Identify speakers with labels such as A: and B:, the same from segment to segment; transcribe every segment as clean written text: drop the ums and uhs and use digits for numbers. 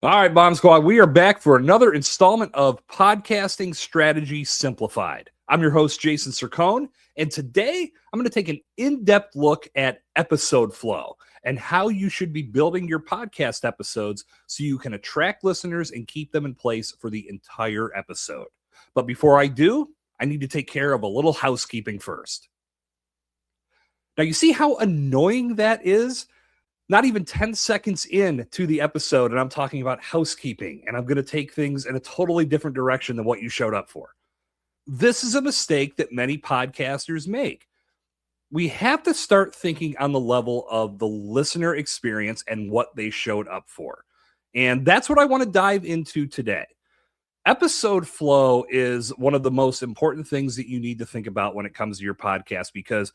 A: All right, Bomb Squad, we are back for another installment of Podcasting Strategy Simplified. I'm your host, Jason Sircone, and today I'm going to take an in-depth look at episode flow and how you should be building your podcast episodes so you can attract listeners and keep them in place for the entire episode. But before I do, I need to take care of a little housekeeping first. Now, you see how annoying that is? Not even 10 seconds in to the episode, and I'm talking about housekeeping, and I'm going to take things in a totally different direction than what you showed up for. This is a mistake that many podcasters make. We have to start thinking on the level of the listener experience and what they showed up for. And that's what I want to dive into today. Episode flow is one of the most important things that you need to think about when it comes to your podcast, because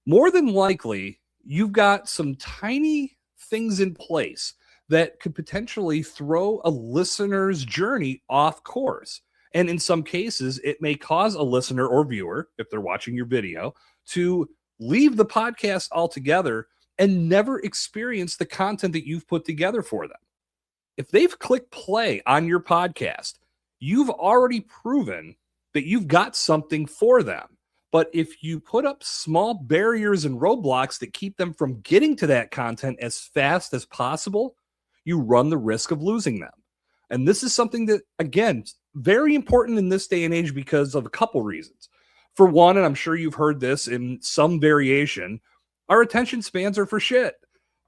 A: more than likely, you've got some tiny things in place that could potentially throw a listener's journey off course. And in some cases, it may cause a listener or viewer, if they're watching your video, to leave the podcast altogether and never experience the content that you've put together for them. If they've clicked play on your podcast, you've already proven that you've got something for them. But if you put up small barriers and roadblocks that keep them from getting to that content as fast as possible, you run the risk of losing them. And this is something that, again, very important in this day and age because of a couple reasons. For one, and I'm sure you've heard this in some variation, our attention spans are for shit.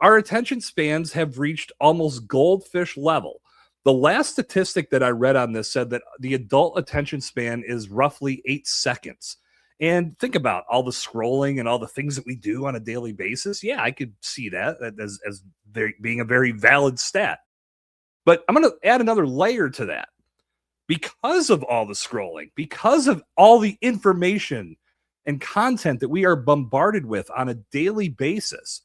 A: Our attention spans have reached almost goldfish level. The last statistic that I read on this said that the adult attention span is roughly 8 seconds. And think about all the scrolling and all the things that we do on a daily basis. Yeah, I could see that as being a very valid stat. But I'm going to add another layer to that. Because of all the scrolling, because of all the information and content that we are bombarded with on a daily basis,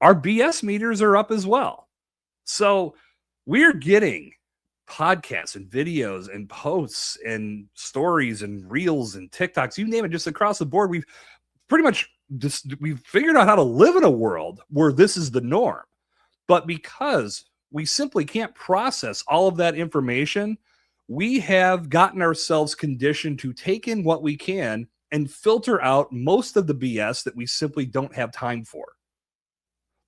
A: our BS meters are up as well. So we're getting podcasts and videos and posts and stories and reels and TikToks, you name it, just across the board. We've pretty much we've figured out how to live in a world where this is the norm. But because we simply can't process all of that information, we have gotten ourselves conditioned to take in what we can and filter out most of the BS that we simply don't have time for.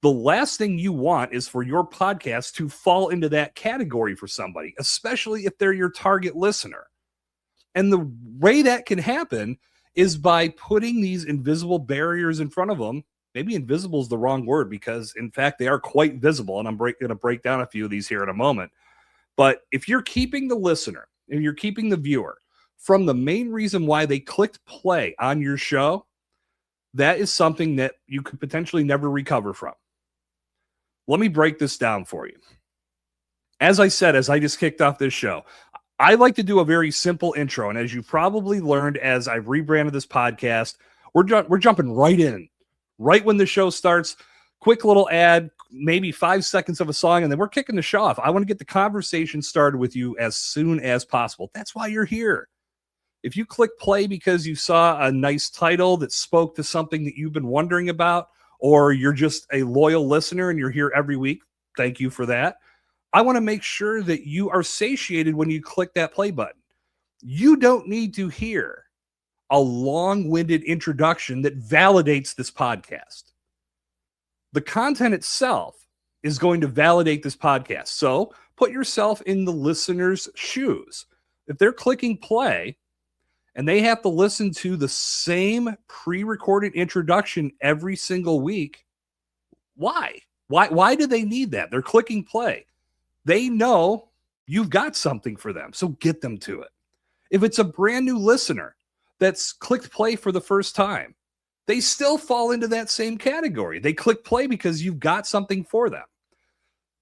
A: The last thing you want is for your podcast to fall into that category for somebody, especially if they're your target listener. And the way that can happen is by putting these invisible barriers in front of them. Maybe invisible is the wrong word, because in fact, they are quite visible. And I'm going to break down a few of these here in a moment. But if you're keeping the listener and you're keeping the viewer from the main reason why they clicked play on your show, that is something that you could potentially never recover from. Let me break this down for you. As I said, as I just kicked off this show, I like to do a very simple intro. And as you probably learned as I've rebranded this podcast, we're jumping right in. Right when the show starts, quick little ad, maybe 5 seconds of a song, and then we're kicking the show off. I want to get the conversation started with you as soon as possible. That's why you're here. If you click play because you saw a nice title that spoke to something that you've been wondering about, or you're just a loyal listener and you're here every week, thank you for that. I want to make sure that you are satiated when you click that play button. You don't need to hear a long-winded introduction that validates this podcast. The content itself is going to validate this podcast. So put yourself in the listener's shoes. If they're clicking play and they have to listen to the same pre-recorded introduction every single week, why? Why do they need that? They're clicking play. They know you've got something for them, so get them to it. If it's a brand new listener that's clicked play for the first time, they still fall into that same category. They click play because you've got something for them.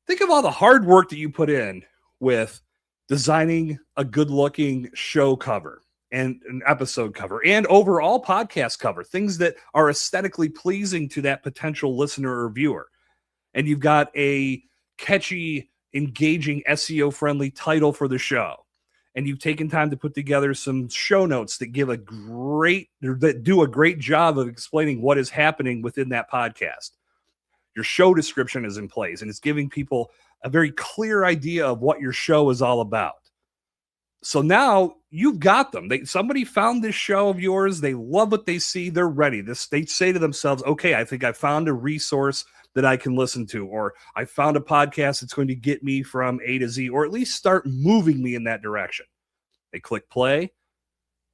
A: Think of all the hard work that you put in with designing a good-looking show cover and an episode cover and overall podcast cover, things that are aesthetically pleasing to that potential listener or viewer. And you've got a catchy, engaging, SEO-friendly title for the show. And you've taken time to put together some show notes that do a great job of explaining what is happening within that podcast. Your show description is in place, and it's giving people a very clear idea of what your show is all about. So now you've got them. Somebody found this show of yours. They love what they see. They're ready. They say to themselves, okay, I think I found a resource that I can listen to, or I found a podcast that's going to get me from A to Z, or at least start moving me in that direction. They click play,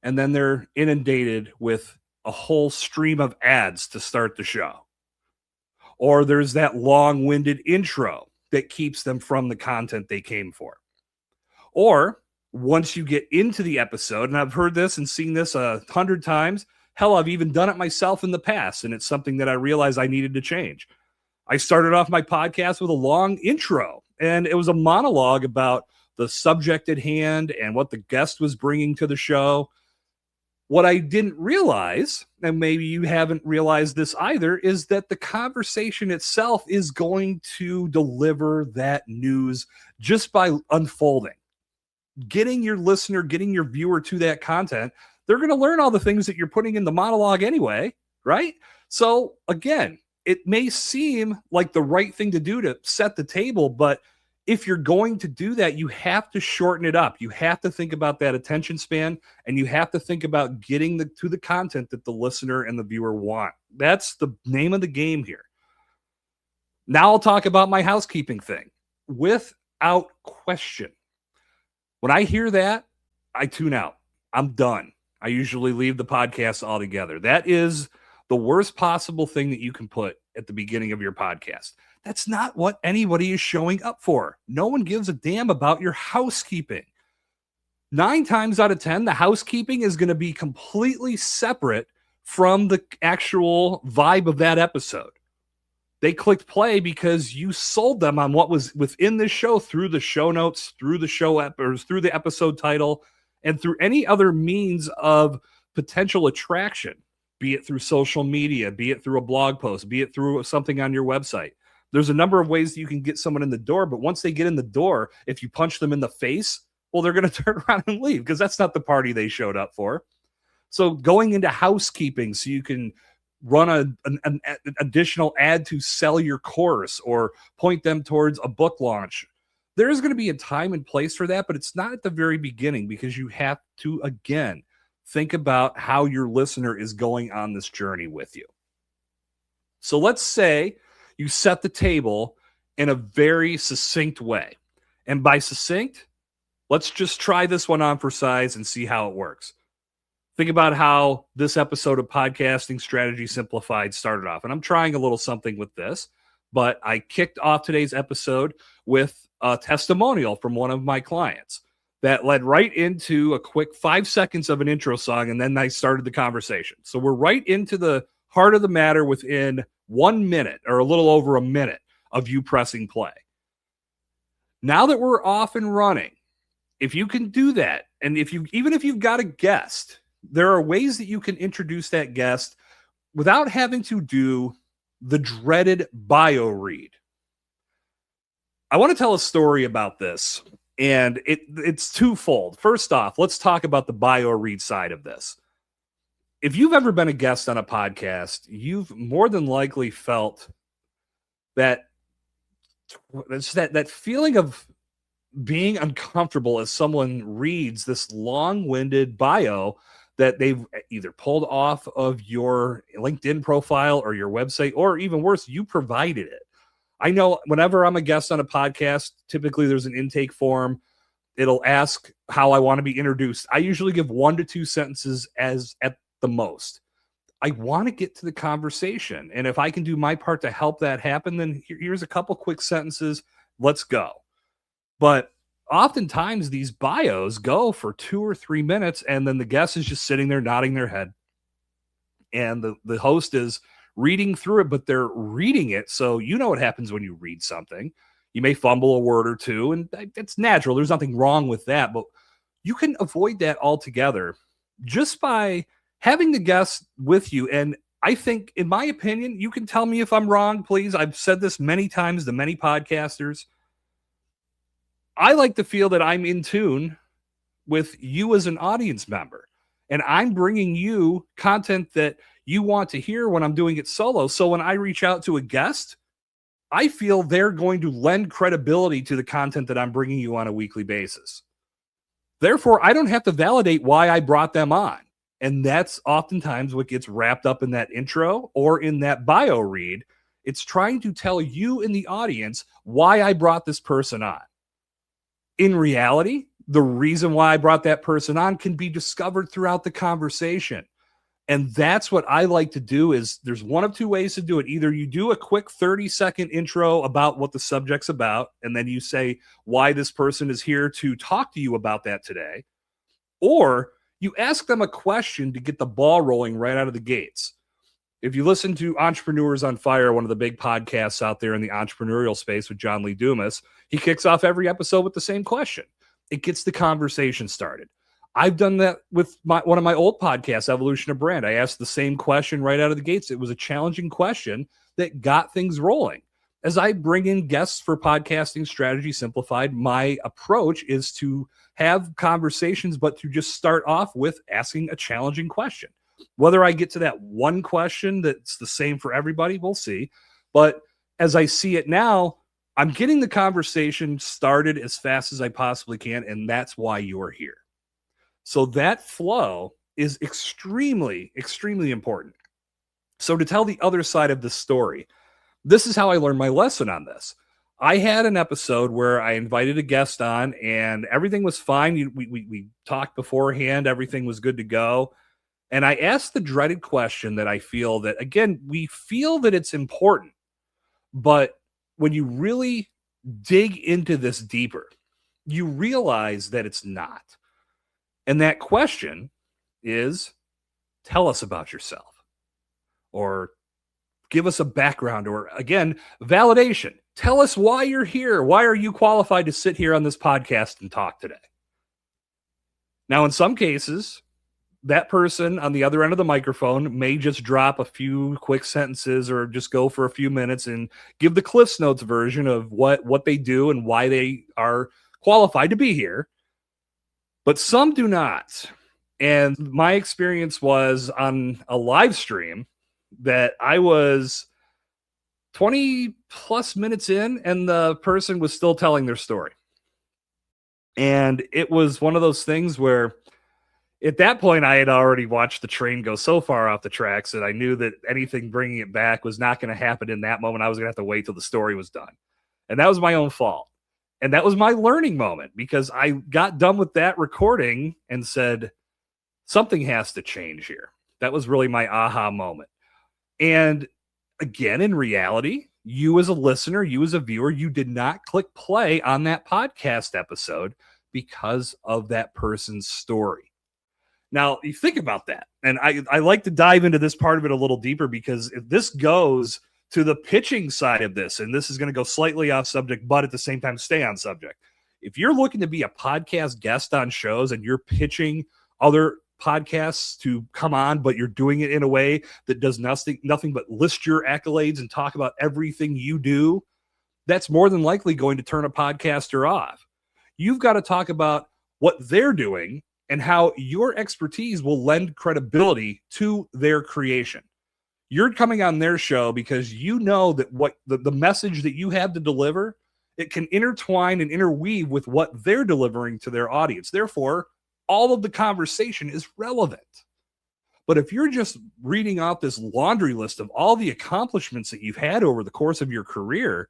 A: and then they're inundated with a whole stream of ads to start the show. Or there's that long-winded intro that keeps them from the content they came for. Or once you get into the episode, and I've heard this and seen this 100 times, hell, I've even done it myself in the past, and it's something that I realized I needed to change. I started off my podcast with a long intro, and it was a monologue about the subject at hand and what the guest was bringing to the show. What I didn't realize, and maybe you haven't realized this either, is that the conversation itself is going to deliver that news just by unfolding. Getting your listener, getting your viewer to that content, they're going to learn all the things that you're putting in the monologue anyway, right? So again, it may seem like the right thing to do to set the table, but if you're going to do that, you have to shorten it up. You have to think about that attention span, and you have to think about getting to the content that the listener and the viewer want. That's the name of the game here. Now I'll talk about my housekeeping thing. Without question, when I hear that, I tune out. I'm done. I usually leave the podcast altogether. That is the worst possible thing that you can put at the beginning of your podcast. That's not what anybody is showing up for. No one gives a damn about your housekeeping. 9 times out of 10, the housekeeping is going to be completely separate from the actual vibe of that episode. They clicked play because you sold them on what was within the show through the show notes, through the show or through the episode title, and through any other means of potential attraction, be it through social media, be it through a blog post, be it through something on your website. There's a number of ways that you can get someone in the door, but once they get in the door, if you punch them in the face, well, they're going to turn around and leave because that's not the party they showed up for. So going into housekeeping so you can run an additional ad to sell your course or point them towards a book launch. There is going to be a time and place for that, but it's not at the very beginning because you have to, again, think about how your listener is going on this journey with you. So let's say you set the table in a very succinct way. And by succinct, let's just try this one on for size and see how it works. Think about how this episode of Podcasting Strategy Simplified started off. And I'm trying a little something with this, but I kicked off today's episode with a testimonial from one of my clients that led right into a quick 5 seconds of an intro song, and then I started the conversation. So we're right into the heart of the matter within 1 minute or a little over a minute of you pressing play. Now that we're off and running, if you can do that, and even if you've got a guest, there are ways that you can introduce that guest without having to do the dreaded bio read. I want to tell a story about this, and it's twofold. First off, let's talk about the bio read side of this. If you've ever been a guest on a podcast, you've more than likely felt that feeling of being uncomfortable as someone reads this long-winded bio that they've either pulled off of your LinkedIn profile or your website, or even worse, you provided it. I know whenever I'm a guest on a podcast, typically there's an intake form. It'll ask how I want to be introduced. I usually give 1 to 2 sentences as at the most. I want to get to the conversation. And if I can do my part to help that happen, then here's a couple quick sentences. Let's go. But oftentimes these bios go for 2 or 3 minutes, and then the guest is just sitting there nodding their head. And the host is reading through it, but they're reading it. So you know what happens when you read something. You may fumble a word or two, and it's natural. There's nothing wrong with that, but you can avoid that altogether just by having the guest with you. And I think, in my opinion, you can tell me if I'm wrong, please. I've said this many times to many podcasters. I like to feel that I'm in tune with you as an audience member, and I'm bringing you content that you want to hear when I'm doing it solo. So when I reach out to a guest, I feel they're going to lend credibility to the content that I'm bringing you on a weekly basis. Therefore, I don't have to validate why I brought them on. And that's oftentimes what gets wrapped up in that intro or in that bio read. It's trying to tell you in the audience why I brought this person on. In reality, the reason why I brought that person on can be discovered throughout the conversation. And that's what I like to do. Is there's one of two ways to do it. Either you do a quick 30-second intro about what the subject's about, and then you say why this person is here to talk to you about that today, or you ask them a question to get the ball rolling right out of the gates. If you listen to Entrepreneurs on Fire, one of the big podcasts out there in the entrepreneurial space with John Lee Dumas, he kicks off every episode with the same question. It gets the conversation started. I've done that with one of my old podcasts, Evolution of Brand. I asked the same question right out of the gates. It was a challenging question that got things rolling. As I bring in guests for Podcasting Strategy Simplified, my approach is to have conversations, but to just start off with asking a challenging question. Whether I get to that one question that's the same for everybody, we'll see. But as I see it now, I'm getting the conversation started as fast as I possibly can, and that's why you're here. So that flow is extremely, extremely important. So to tell the other side of the story, this is how I learned my lesson on this. I had an episode where I invited a guest on and everything was fine. We talked beforehand. Everything was good to go. And I asked the dreaded question that I feel that, again, we feel that it's important. But when you really dig into this deeper, you realize that it's not. And that question is, tell us about yourself, or give us a background, or again, validation. Tell us why you're here. Why are you qualified to sit here on this podcast and talk today? Now, in some cases, that person on the other end of the microphone may just drop a few quick sentences or just go for a few minutes and give the Cliff's Notes version of what they do and why they are qualified to be here. But some do not. And my experience was on a live stream that I was 20 plus minutes in and the person was still telling their story. And it was one of those things where at that point I had already watched the train go so far off the tracks that I knew that anything bringing it back was not going to happen in that moment. I was going to have to wait till the story was done. And that was my own fault. And that was my learning moment, because I got done with that recording and said, something has to change here. That was really my aha moment. And again, in reality, you as a listener, you as a viewer, you did not click play on that podcast episode because of that person's story. Now, you think about that. And I like to dive into this part of it a little deeper, because if this goes to the pitching side of this, and this is going to go slightly off subject, but at the same time, stay on subject. If you're looking to be a podcast guest on shows and you're pitching other podcasts to come on, but you're doing it in a way that does nothing but list your accolades and talk about everything you do, that's more than likely going to turn a podcaster off. You've got to talk about what they're doing and how your expertise will lend credibility to their creation. You're coming on their show because you know that what the message that you have to deliver, it can intertwine and interweave with what they're delivering to their audience. Therefore, all of the conversation is relevant. But if you're just reading out this laundry list of all the accomplishments that you've had over the course of your career,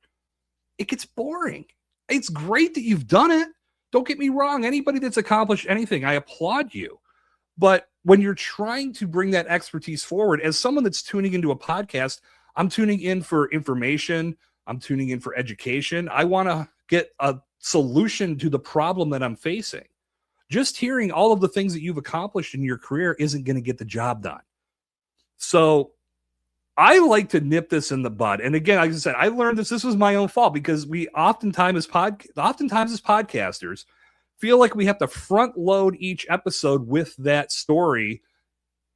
A: it gets boring. It's great that you've done it. Don't get me wrong. Anybody that's accomplished anything, I applaud you. But when you're trying to bring that expertise forward, as someone that's tuning into a podcast, I'm tuning in for information. I'm tuning in for education. I want to get a solution to the problem that I'm facing. Just hearing all of the things that you've accomplished in your career isn't going to get the job done. So I like to nip this in the bud. And again, like I said, I learned this. This was my own fault, because we oftentimes as podcasters feel like we have to front load each episode with that story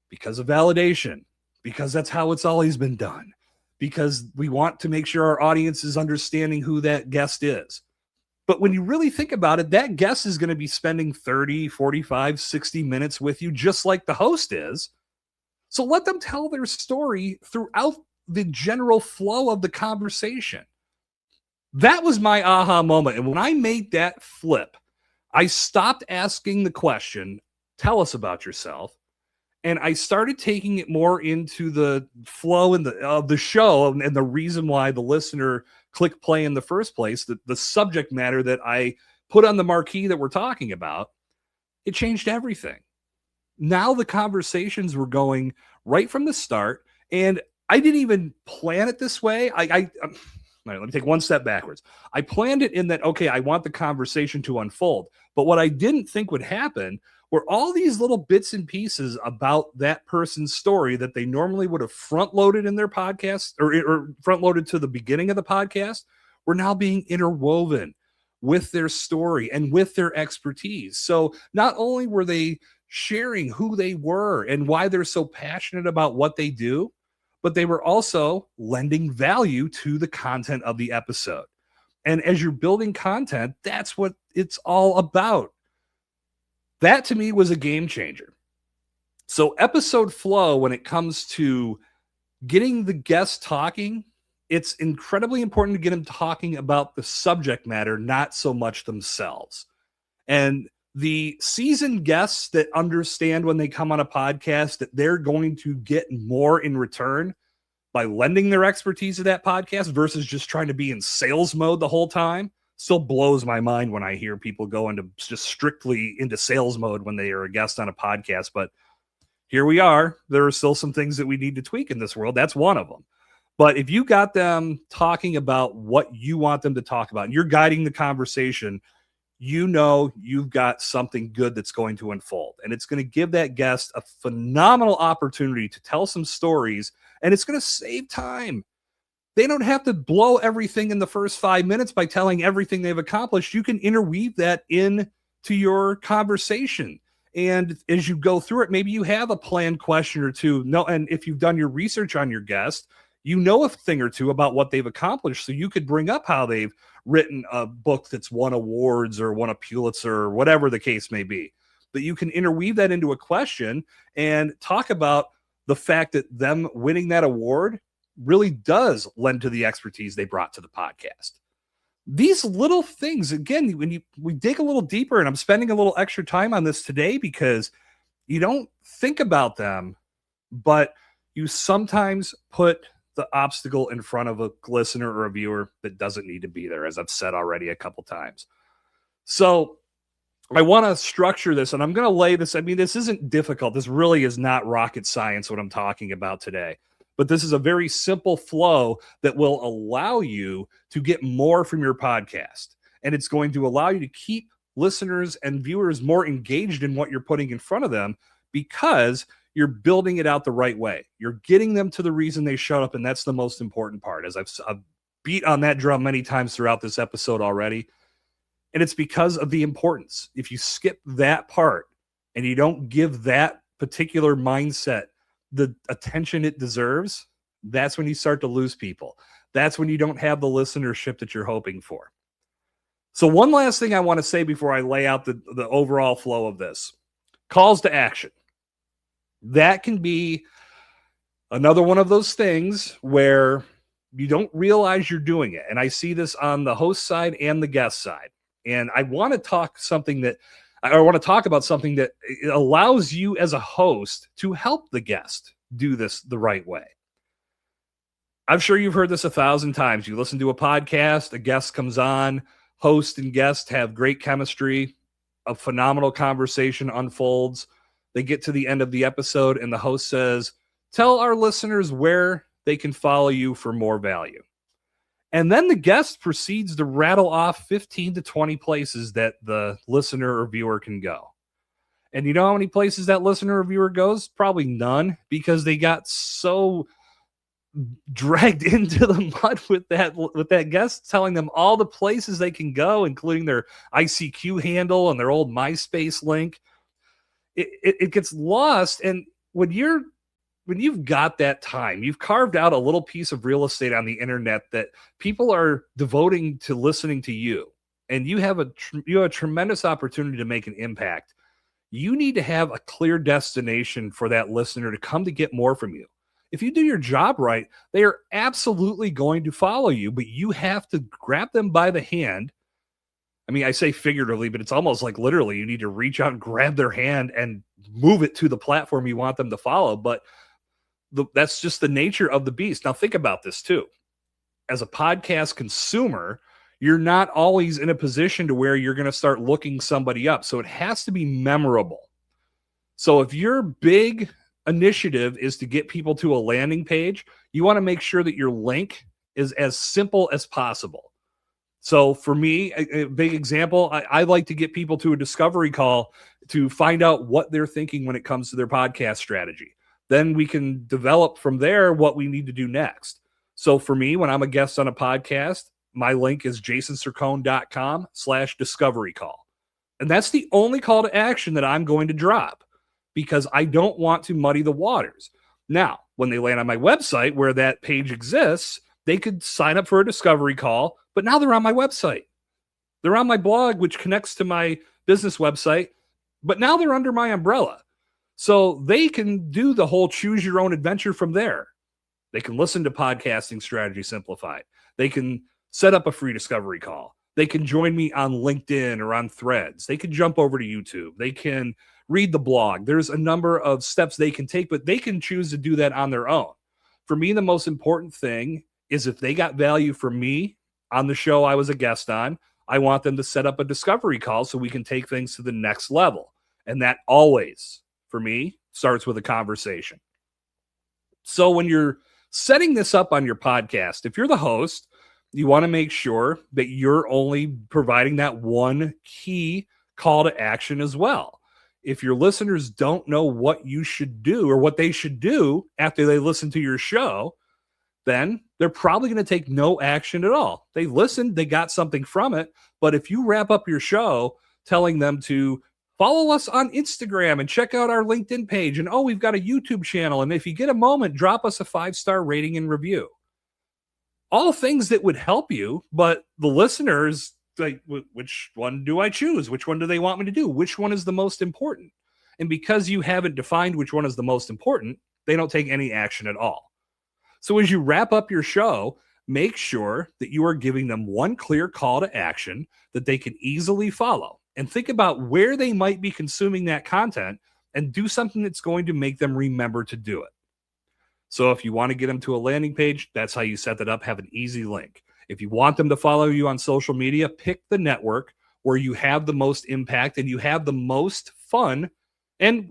A: because of validation, because that's how it's always been done, because we want to make sure our audience is understanding who that guest is. But when you really think about it, that guest is going to be spending 30, 45, 60 minutes with you, just like the host is. So let them tell their story throughout the general flow of the conversation. That was my aha moment. And when I made that flip, I stopped asking the question, tell us about yourself. And I started taking it more into the flow of the show and the reason why the listener clicked play in the first place, the subject matter that I put on the marquee that we're talking about, it changed everything. Now the conversations were going right from the start, and I didn't even plan it this way. All right, let me take one step backwards. I planned it in that, okay, I want the conversation to unfold. But what I didn't think would happen were all these little bits and pieces about that person's story that they normally would have front loaded in their podcast or front loaded to the beginning of the podcast were now being interwoven with their story and with their expertise. So not only were they sharing who they were and why they're so passionate about what they do, but they were also lending value to the content of the episode. And as you're building content, that's what it's all about. That to me was a game changer. So episode flow, when it comes to getting the guests talking, it's incredibly important to get them talking about the subject matter, not so much themselves. And the seasoned guests that understand when they come on a podcast that they're going to get more in return by lending their expertise to that podcast versus just trying to be in sales mode the whole time still blows my mind when I hear people go into just strictly into sales mode when they are a guest on a podcast. But here we are. There are still some things that we need to tweak in this world. That's one of them. But if you got them talking about what you want them to talk about, and you're guiding the conversation, you know you've got something good that's going to unfold. And it's going to give that guest a phenomenal opportunity to tell some stories, and it's going to save time. They don't have to blow everything in the first 5 minutes by telling everything they've accomplished. You can interweave that into your conversation. And as you go through it, maybe you have a planned question or two. No, and if you've done your research on your guest, you know a thing or two about what they've accomplished. So you could bring up how they've written a book that's won awards or won a Pulitzer or whatever the case may be. But you can interweave that into a question and talk about the fact that them winning that award really does lend to the expertise they brought to the podcast. These little things, again, when we dig a little deeper, and I'm spending a little extra time on this today because you don't think about them, but you sometimes put the obstacle in front of a listener or a viewer that doesn't need to be there, as I've said already a couple times. So I want to structure this, and I'm going to lay this. I mean, this isn't difficult. This really is not rocket science, what I'm talking about today. But this is a very simple flow that will allow you to get more from your podcast. And it's going to allow you to keep listeners and viewers more engaged in what you're putting in front of them because you're building it out the right way. You're getting them to the reason they showed up, and that's the most important part, as I've beat on that drum many times throughout this episode already. And it's because of the importance. If you skip that part and you don't give that particular mindset the attention it deserves, that's when you start to lose people. That's when you don't have the listenership that you're hoping for. So one last thing I want to say before I lay out the overall flow of this. Calls to action. That can be another one of those things where you don't realize you're doing it. And I see this on the host side and the guest side. And I want to talk about something that allows you as a host to help the guest do this the right way. I'm sure you've heard this 1,000 times. You listen to a podcast, a guest comes on, host and guest have great chemistry, a phenomenal conversation unfolds. They get to the end of the episode and the host says, tell our listeners where they can follow you for more value. And then the guest proceeds to rattle off 15 to 20 places that the listener or viewer can go. And you know how many places that listener or viewer goes? Probably none, because they got so dragged into the mud with that guest telling them all the places they can go, including their ICQ handle and their old MySpace link. It gets lost. And when you've got that time, you've carved out a little piece of real estate on the internet that people are devoting to listening to you, and you have a tremendous opportunity to make an impact. You need to have a clear destination for that listener to come to get more from you. if you do your job right, they are absolutely going to follow you, but you have to grab them by the hand. I mean, I say figuratively, but it's almost like literally you need to reach out and grab their hand and move it to the platform you want them to follow. But that's just the nature of the beast. Now, think about this too. As a podcast consumer, you're not always in a position to where you're going to start looking somebody up. So it has to be memorable. So if your big initiative is to get people to a landing page, you want to make sure that your link is as simple as possible. So for me, a big example, I like to get people to a discovery call to find out what they're thinking when it comes to their podcast strategy. Then we can develop from there what we need to do next. So for me, when I'm a guest on a podcast, my link is jasonsircone.com/discovery call. And that's the only call to action that I'm going to drop because I don't want to muddy the waters. Now, when they land on my website where that page exists, they could sign up for a discovery call, but now they're on my website. They're on my blog, which connects to my business website, but now they're under my umbrella. So they can do the whole choose your own adventure from there. They can listen to Podcasting Strategy Simplified. They can set up a free discovery call. They can join me on LinkedIn or on Threads. They can jump over to YouTube. They can read the blog. There's a number of steps they can take, but they can choose to do that on their own. For me, the most important thing is if they got value from me on the show I was a guest on, I want them to set up a discovery call so we can take things to the next level. And that always, for me, starts with a conversation. So when you're setting this up on your podcast, if you're the host, you want to make sure that you're only providing that one key call to action as well. If your listeners don't know what you should do or what they should do after they listen to your show, then they're probably going to take no action at all. They listened, they got something from it. But if you wrap up your show telling them to follow us on Instagram and check out our LinkedIn page, and we've got a YouTube channel, and if you get a moment, drop us a 5-star rating and review. All things that would help you, but the listeners, like, which one do I choose? Which one do they want me to do? Which one is the most important? And because you haven't defined which one is the most important, they don't take any action at all. So as you wrap up your show, make sure that you are giving them one clear call to action that they can easily follow. And think about where they might be consuming that content and do something that's going to make them remember to do it. So if you want to get them to a landing page, that's how you set that up. Have an easy link. If you want them to follow you on social media, pick the network where you have the most impact and you have the most fun and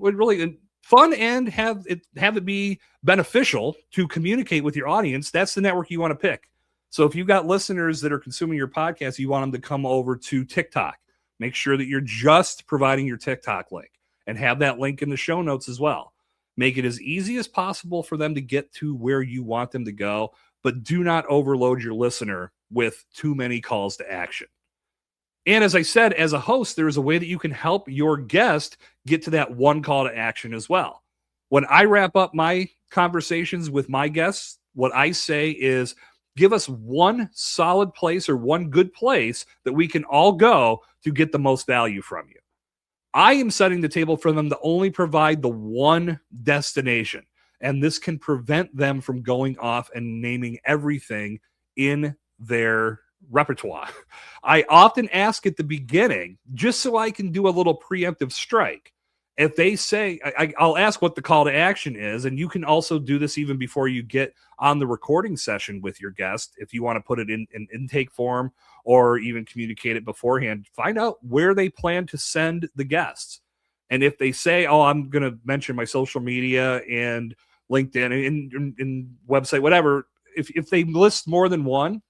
A: have it be beneficial to communicate with your audience. That's the network you want to pick. So if you've got listeners that are consuming your podcast, you want them to come over to TikTok. Make sure that you're just providing your TikTok link and have that link in the show notes as well. Make it as easy as possible for them to get to where you want them to go, but do not overload your listener with too many calls to action. And as I said, as a host, there is a way that you can help your guest get to that one call to action as well. When I wrap up my conversations with my guests, what I say is, give us one solid place or one good place that we can all go to get the most value from you. I am setting the table for them to only provide the one destination, and this can prevent them from going off and naming everything in their repertoire. I often ask at the beginning, just so I can do a little preemptive strike. If they say, I'll ask what the call to action is, and you can also do this even before you get on the recording session with your guest. If you want to put it in an intake form or even communicate it beforehand, find out where they plan to send the guests. And if they say, I'm going to mention my social media and LinkedIn and website, whatever, if they list more than one,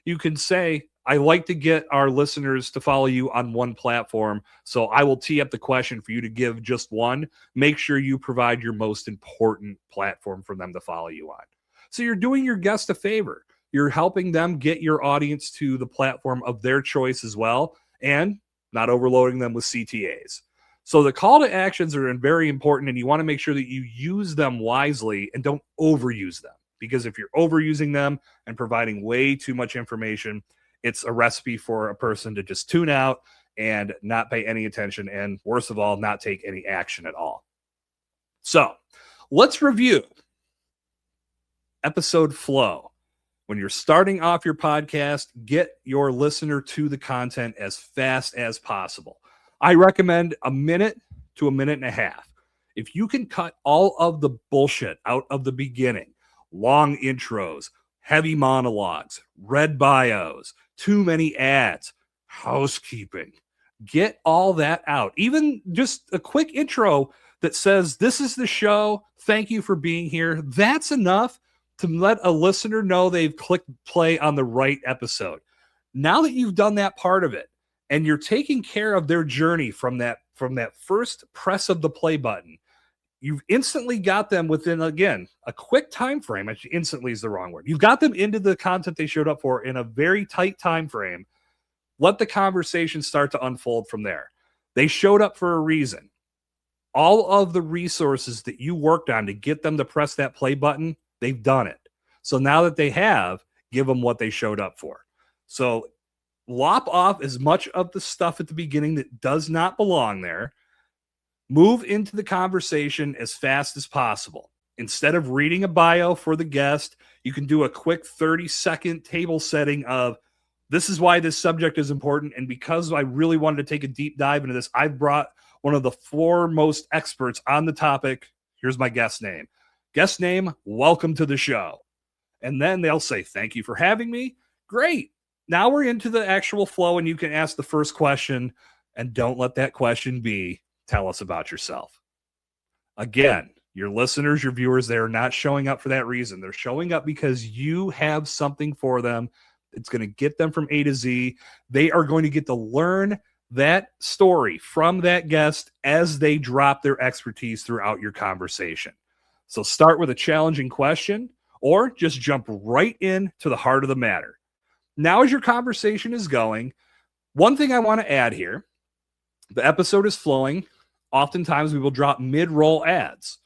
A: you can say, I like to get our listeners to follow you on one platform, so I will tee up the question for you to give just one. Make sure you provide your most important platform for them to follow you on. So you're doing your guest a favor. You're helping them get your audience to the platform of their choice as well, and not overloading them with CTAs. So the call to actions are very important, and you want to make sure that you use them wisely and don't overuse them. Because if you're overusing them and providing way too much information, it's a recipe for a person to just tune out and not pay any attention, and worst of all, not take any action at all. So let's review episode flow. When you're starting off your podcast, get your listener to the content as fast as possible. I recommend a minute to a minute and a half. If you can cut all of the bullshit out of the beginning, long intros, heavy monologues, red bios, too many ads, housekeeping, get all that out. Even just a quick intro that says, this is the show, thank you for being here. That's enough to let a listener know they've clicked play on the right episode. Now that you've done that part of it and you're taking care of their journey from that first press of the play button, you've instantly got them within, again, a quick time frame. Actually, instantly is the wrong word. You've got them into the content they showed up for in a very tight time frame. Let the conversation start to unfold from there. They showed up for a reason. All of the resources that you worked on to get them to press that play button, they've done it. So now that they have, give them what they showed up for. So lop off as much of the stuff at the beginning that does not belong there. Move into the conversation as fast as possible. Instead of reading a bio for the guest, you can do a quick 30-second table setting of, this is why this subject is important. And because I really wanted to take a deep dive into this, I've brought one of the foremost experts on the topic. Here's my guest name. Guest name, welcome to the show. And then they'll say, thank you for having me. Great. Now we're into the actual flow, and you can ask the first question, and don't let that question be, tell us about yourself. Again, your listeners, your viewers, they're not showing up for that reason. They're showing up because you have something for them. It's going to get them from A to Z. They are going to get to learn that story from that guest as they drop their expertise throughout your conversation. So start with a challenging question or just jump right in to the heart of the matter. Now, as your conversation is going, one thing I want to add here, the episode is flowing. Oftentimes we will drop mid-roll ads.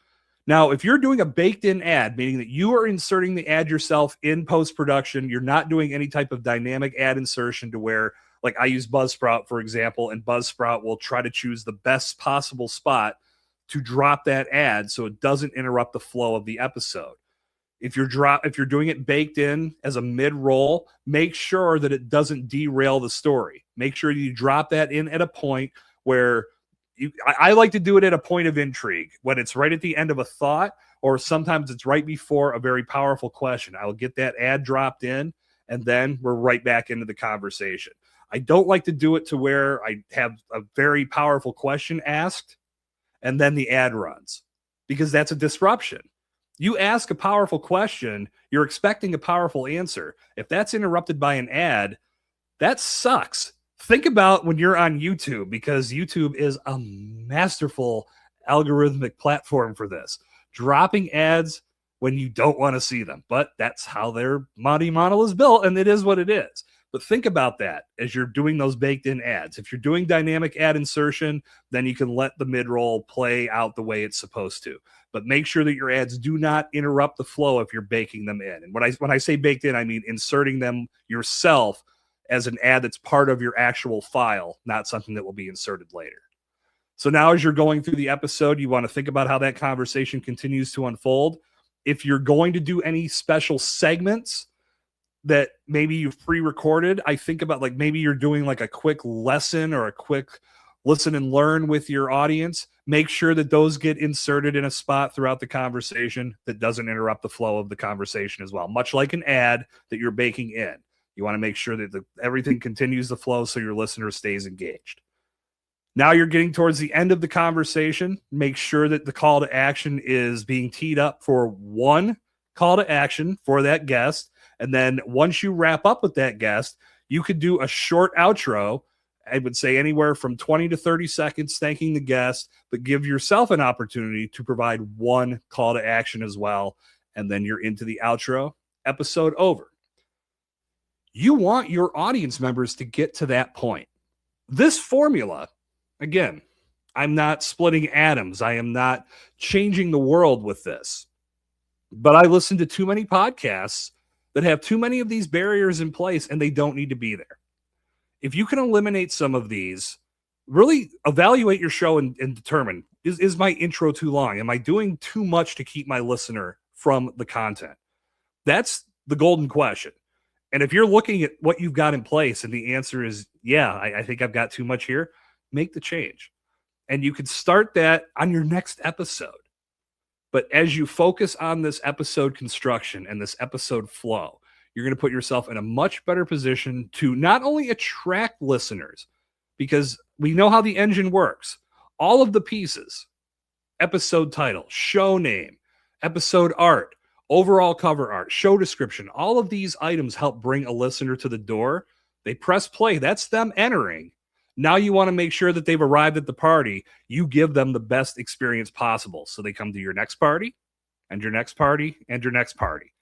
A: Now, if you're doing a baked-in ad, meaning that you are inserting the ad yourself in post-production, you're not doing any type of dynamic ad insertion to where, like I use Buzzsprout, for example, and Buzzsprout will try to choose the best possible spot to drop that ad so it doesn't interrupt the flow of the episode. If you're doing it baked in as a mid-roll, make sure that it doesn't derail the story. Make sure you drop that in at a point where I like to do it at a point of intrigue, when it's right at the end of a thought, or sometimes it's right before a very powerful question. I will get that ad dropped in, and then we're right back into the conversation. I don't like to do it to where I have a very powerful question asked, and then the ad runs, because that's a disruption. You ask a powerful question, you're expecting a powerful answer. If that's interrupted by an ad, that sucks. Think about when you're on YouTube, because YouTube is a masterful algorithmic platform for this. Dropping ads when you don't want to see them. But that's how their money model is built, and it is what it is. But think about that as you're doing those baked-in ads. If you're doing dynamic ad insertion, then you can let the mid-roll play out the way it's supposed to. But make sure that your ads do not interrupt the flow if you're baking them in. And when I say baked in, I mean inserting them yourself as an ad that's part of your actual file, not something that will be inserted later. So now as you're going through the episode, you want to think about how that conversation continues to unfold. If you're going to do any special segments that maybe you've pre-recorded, I think about, like, maybe you're doing like a quick lesson or a quick listen and learn with your audience. Make sure that those get inserted in a spot throughout the conversation that doesn't interrupt the flow of the conversation as well. Much like an ad that you're baking in. You want to make sure that everything continues to flow so your listener stays engaged. Now you're getting towards the end of the conversation. Make sure that the call to action is being teed up for one call to action for that guest. And then once you wrap up with that guest, you could do a short outro. I would say anywhere from 20 to 30 seconds thanking the guest, but give yourself an opportunity to provide one call to action as well. And then you're into the outro, episode over. You want your audience members to get to that point. This formula, again, I'm not splitting atoms. I am not changing the world with this. But I listen to too many podcasts that have too many of these barriers in place, and they don't need to be there. If you can eliminate some of these, really evaluate your show and determine, is my intro too long? Am I doing too much to keep my listener from the content? That's the golden question. And if you're looking at what you've got in place and the answer is, yeah, I think I've got too much here, make the change. And you could start that on your next episode. But as you focus on this episode construction and this episode flow, you're going to put yourself in a much better position to not only attract listeners, because we know how the engine works. All of the pieces, episode title, show name, episode art, overall cover art, show description, all of these items help bring a listener to the door. They press play. That's them entering. Now you want to make sure that they've arrived at the party. You give them the best experience possible. So they come to your next party and your next party and your next party.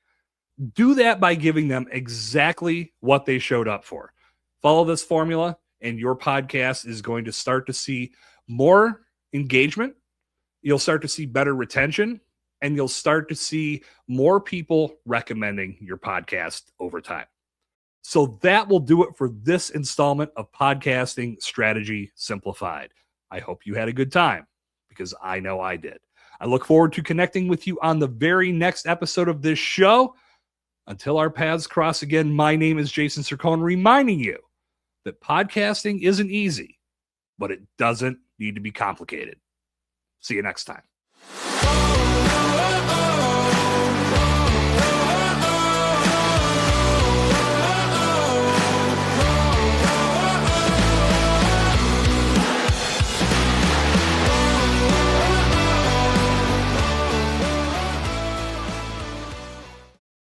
A: Do that by giving them exactly what they showed up for. Follow this formula and your podcast is going to start to see more engagement. You'll start to see better retention and you'll start to see more people recommending your podcast over time. So that will do it for this installment of Podcasting Strategy Simplified. I hope you had a good time because I know I did. I look forward to connecting with you on the very next episode of this show. Until our paths cross again, my name is Jason Cercone, reminding you that podcasting isn't easy, but it doesn't need to be complicated. See you next time.